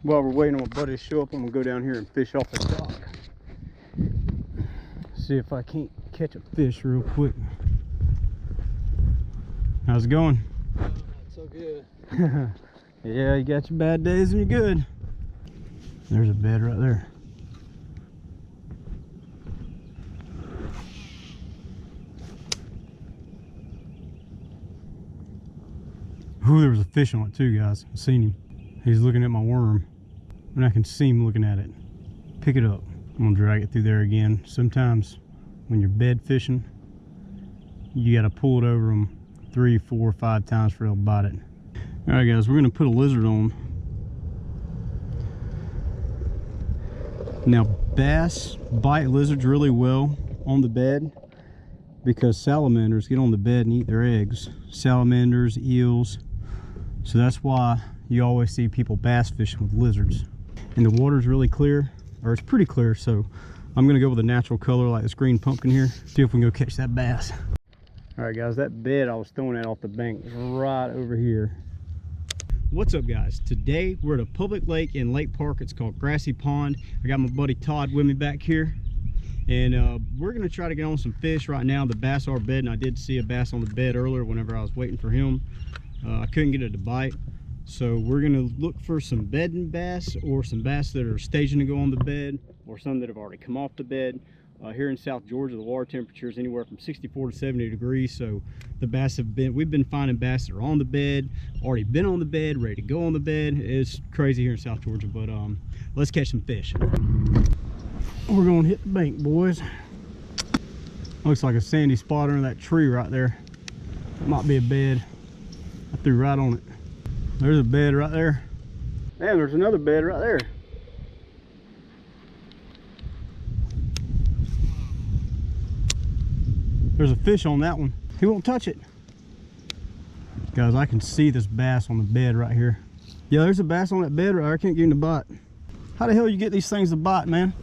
While we're waiting on my buddy to show up, I'm gonna go down here and fish off the dock. See if I can't catch a fish real quick. How's it going? Not so good. Yeah, you got your bad days and you're good. There's a bed right there. Ooh, there was a fish on it too, guys. I seen him. He's looking at my worm, and I can see him looking at it. Pick it up. I'm gonna drag it through there again. Sometimes when you're bed fishing, you gotta pull it over them 3, 4, 5 times for they'll bite it. All right, guys, we're gonna put a lizard on. Now, bass bite lizards really well on the bed because salamanders get on the bed and eat their eggs. Salamanders, eels. So that's why you always see people bass fishing with lizards. And the water's really clear, or it's pretty clear, so I'm gonna go with a natural color like this green pumpkin here. See if we can go catch that bass. All right, guys, that bed I was throwing at off the bank is right over here. What's up, guys? Today we're at a public lake in Lake Park. It's called Grassy Pond. I got my buddy Todd with me back here, and we're gonna try to get on some fish right now. The bass are bedding. I did see a bass on the bed earlier whenever I was waiting for him. I couldn't get it to bite, so we're gonna look for some bedding bass or some bass that are staging to go on the bed, or some that have already come off the bed. Here in South Georgia, the water temperature is anywhere from 64 to 70 degrees, so the bass we've been finding bass that are on the bed, already been on the bed, ready to go on the bed. It's crazy here in South Georgia, but let's catch some fish. We're gonna hit the bank, boys. Looks like a sandy spot under that tree right there. Might be a bed. I threw right on it. There's a bed right there. Man, there's another bed right there. There's a fish on that one. He won't touch it. Guys, I can see this bass on the bed right here. Yeah, there's a bass on that bed right there. I can't get him to bite. How the hell you get these things to bite, man?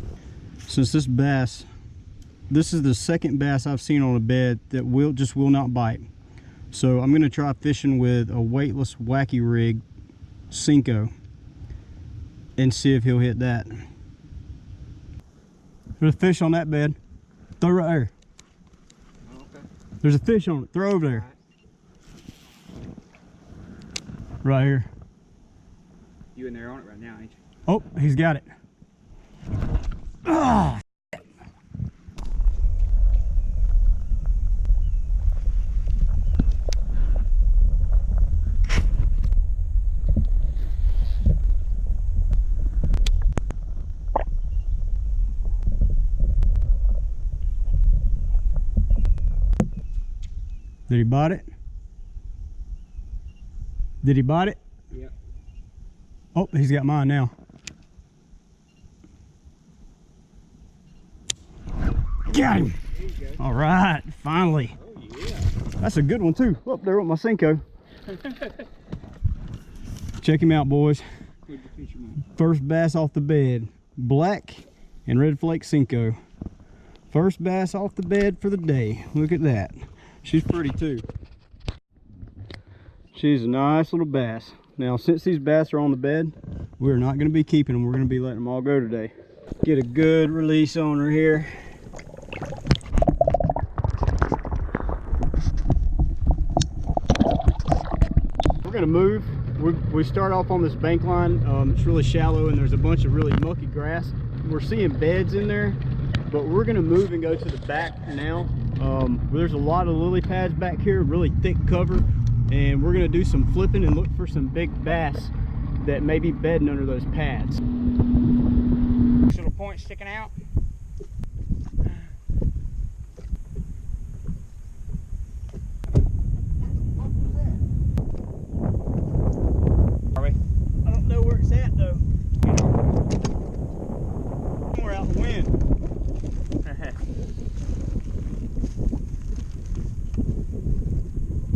Since this bass, this is the second bass I've seen on a bed that just will not bite. So I'm gonna try fishing with a weightless wacky rig Cinco and see if he'll hit that. There's a fish on that bed. Throw right there. Okay. There's a fish on it. Throw over there. Right here. You in there on it right now, ain't you? Oh, he's got it. Ah! Did he bite it? Did he bite it? Yeah. Oh, he's got mine now. Got him. There you go. All right, finally. Oh, yeah. That's a good one too. Up there with my Cinco. Check him out, boys. First bass off the bed. Black and red flake Cinco. First bass off the bed for the day. Look at that. She's pretty too. She's a nice little bass. Now, since these bass are on the bed, we're not going to be keeping them. We're going to be letting them all go today. Get a good release on her here. We're going to move. We start off on this bank line. It's really shallow and there's a bunch of really mucky grass. We're seeing beds in there, but we're going to move and go to the back now. There's a lot of lily pads back here, really thick cover, and we're going to do some flipping and look for some big bass that may be bedding under those pads. Little point sticking out. Are we? I don't know where it's at though. Somewhere out the wind.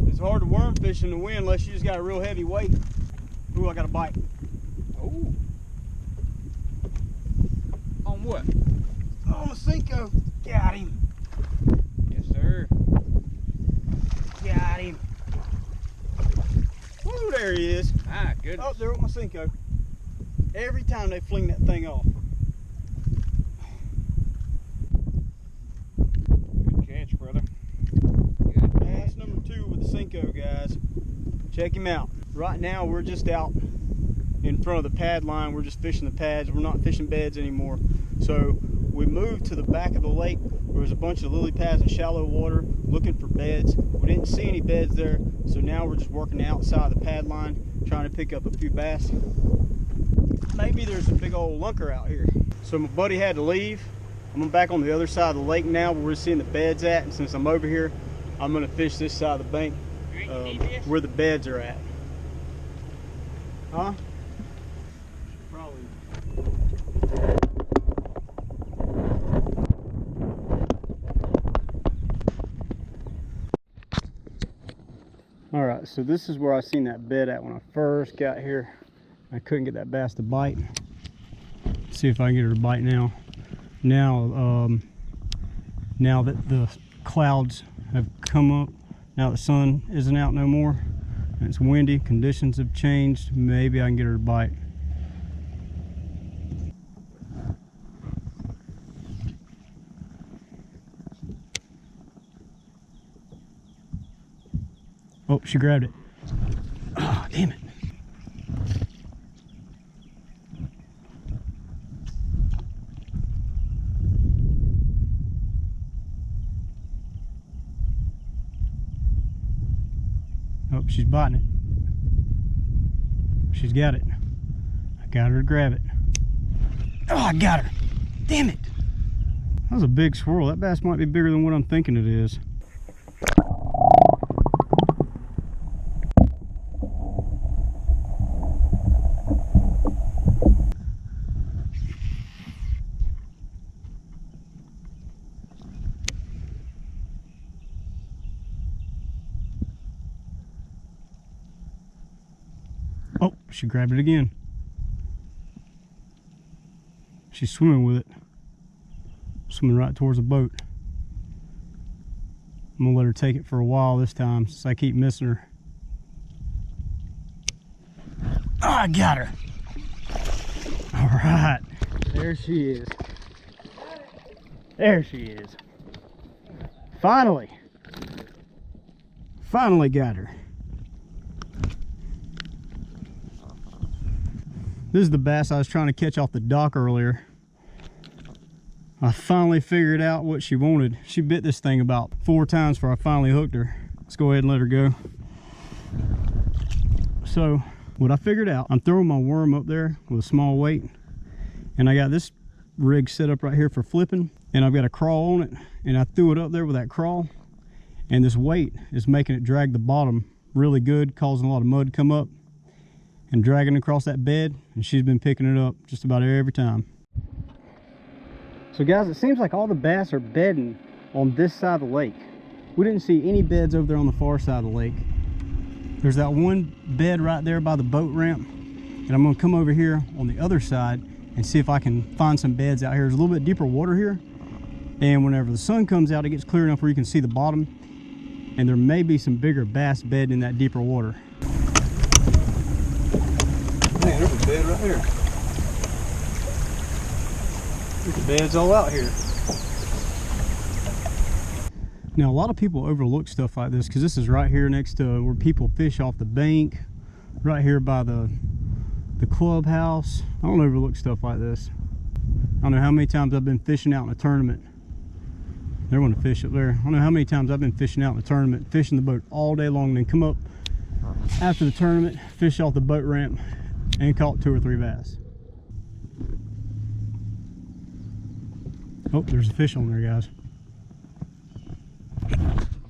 It's hard to worm fish in the wind unless you just got a real heavy weight. Ooh, I got a bite. Oh. On what? On a Cinco. Got him. Yes, sir. Got him. Woo, there he is. Ah, good. Oh, there with my Cinco. every time they fling that thing off. Good catch, brother. Good Bass catch. number 2 with the Cinco, guys. Check him out. Right now we're just out in front of the pad line. We're just fishing the pads. We're not fishing beds anymore. So we moved to the back of the lake where there's a bunch of lily pads and shallow water looking for beds. We didn't see any beds there, so now we're just working outside the pad line trying to pick up a few bass. Maybe there's a big old lunker out here. So my buddy had to leave. I'm back on the other side of the lake now where we're seeing the beds at, and since I'm over here, I'm gonna fish this side of the bank where the beds are at. Huh? Probably. All right, so this is where I seen that bed at when I first got here. I couldn't get that bass to bite. See if I can get her to bite now. Now that the clouds have come up, now the sun isn't out no more, and it's windy, conditions have changed, maybe I can get her to bite. Oh, she grabbed it. Oh, damn it. Oh, she's biting it. She's got it. I got her to grab it. Oh, I got her. Damn it. That was a big swirl. That bass might be bigger than what I'm thinking it is. Oh, she grabbed it again. She's swimming with it. Swimming right towards the boat. I'm gonna let her take it for a while this time since I keep missing her. Oh, I got her. All right, there she is. There she is. Finally got her. This is the bass I was trying to catch off the dock earlier. I finally figured out what she wanted. She bit this thing about 4 times before I finally hooked her. Let's go ahead and let her go. So what I figured out, I'm throwing my worm up there with a small weight, and I got this rig set up right here for flipping, and I've got a crawl on it, and I threw it up there with that crawl, and this weight is making it drag the bottom really good, causing a lot of mud to come up and dragging across that bed, and she's been picking it up just about every time. So guys, it seems like all the bass are bedding on this side of the lake. We didn't see any beds over there on the far side of the lake. There's that one bed right there by the boat ramp, and I'm gonna come over here on the other side and see if I can find some beds out here. There's a little bit deeper water here, and whenever the sun comes out, it gets clear enough where you can see the bottom, and there may be some bigger bass bedding in that deeper water. Man, there's a bed right here. There's beds all out here. Now, a lot of people overlook stuff like this because this is right here next to where people fish off the bank, right here by the clubhouse. I don't overlook stuff like this. I don't know how many times I've been fishing out in a tournament. They want to fish up there. I don't know how many times I've been fishing out in a tournament, fishing the boat all day long, and then come up after the tournament, fish off the boat ramp, and caught 2 or 3 bass. Oh, there's a fish on there, guys.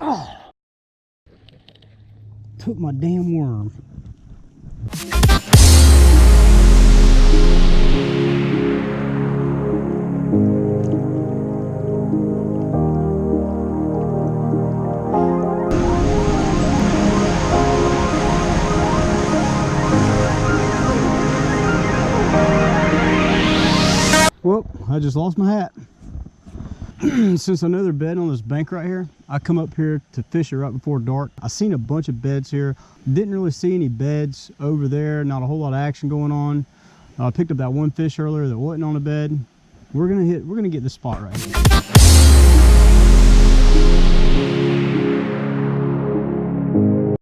Oh! Took my damn worm. Well, I just lost my hat. Since I know they're bedding on this bank right here, I come up here to fish it right before dark. I seen a bunch of beds here. Didn't really see any beds over there. Not a whole lot of action going on. I picked up that one fish earlier that wasn't on a bed. We're gonna get the spot right here.